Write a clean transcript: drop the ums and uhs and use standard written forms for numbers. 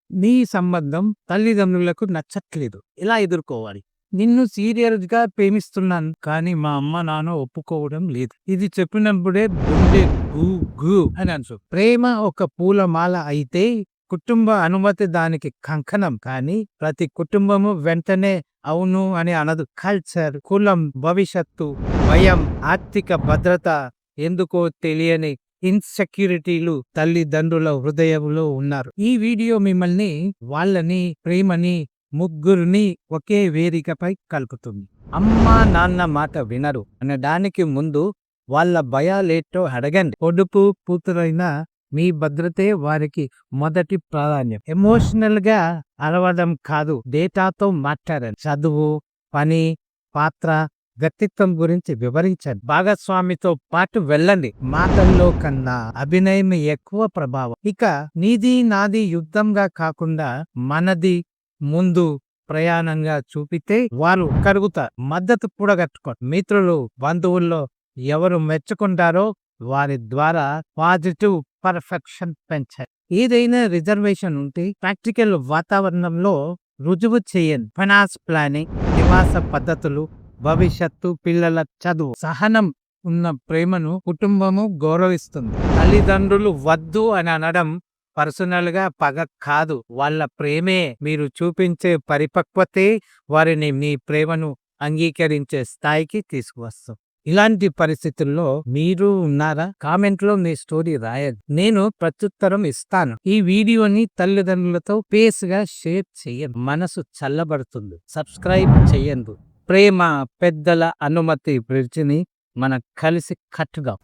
నీ సంబంధం తల్లిదండ్రులకు నచ్చట్లేదు. ఎలా ఎదుర్కోవాలి? నిన్ను సీరియస్‌గా ప్రేమిస్తున్నాను. కానీ మా అమ్మ, నాన్న ఒప్పుకోవడం లేదు. ఇది చెప్పినప్పుడే గుండె గు గు అని అనిపిస్తుంది. ప్రేమ ఒక పూలమాల అయితే కుటుంబ అనుమతి దానికి కంకణం. కానీ ప్రతి కుటుంబము వెంటనే అవును అని అనదు. కల్చర్, కులం, భవిష్యత్తు, భయం, ఆర్థిక భద్రత, ఎందుకో తెలియని ఇన్సెక్యూరిటీలు తల్లిదండ్రుల హృదయంలో ఉన్నారు. ఈ వీడియో మిమ్మల్ని, వాళ్ళని, ప్రేమని, ముగ్గురిని ఒకే వేదికపై కలుపుతుంది. అమ్మా నాన్న మాట వినరు అనడానికి ముందు వాళ్ళ భయాలేటో అడగండి. కొడుకు కూతురైన మీ భద్రతే వారికి మొదటి ప్రాధాన్యం. ఎమోషనల్ గా అరవడం కాదు, డేటాతో మాట్లాడండి. చదువు, పని, పాత్ర, వ్యక్తిత్వం గురించి వివరించండి. భాగస్వామితో పాటు వెళ్ళండి. మాటల్లో కన్నా అభినయం ఎక్కువ ప్రభావం. ఇక నీది నాది యుద్ధంగా కాకుండా మనది ముందు ప్రయాణంగా చూపితే వారు కరుగుతారు. మద్దతు కూడగట్టుకోండి. మిత్రులు, బంధువుల్లో ఎవరు మెచ్చుకుంటారో వారి ద్వారా పాజిటివ్ పర్ఫెక్షన్ పెంచాలి. ఏదైనా రిజర్వేషన్ ఉంటే ప్రాక్టికల్ వాతావరణంలో రుజువు చేయండి. ఫైనాన్స్ ప్లానింగ్, నివాస పద్ధతులు, భవిష్యత్తు, పిల్లల చదువు. సహనం ఉన్న ప్రేమను కుటుంబము గౌరవిస్తుంది. తల్లిదండ్రులు వద్దు అని అనడం పర్సనల్ గా పగ కాదు, వాళ్ళ ప్రేమే. మీరు చూపించే పరిపక్వతే వారిని మీ ప్రేమను అంగీకరించే స్థాయికి తీసుకువస్తాం. ఇలాంటి పరిస్థితుల్లో మీరు ఉన్నారా? కామెంట్ లో మీ స్టోరీ రాయండి, నేను ప్రత్యుత్తరం ఇస్తాను. ఈ వీడియోని తల్లిదండ్రులతో పేస్ గా షేర్ చేయండి. మనసు చల్లబడుతుంది. సబ్స్క్రైబ్ చేయండి. ప్రేమ పెద్దల అనుమతి బ్రిడ్జిని మనం కలిసి కట్టుదాం.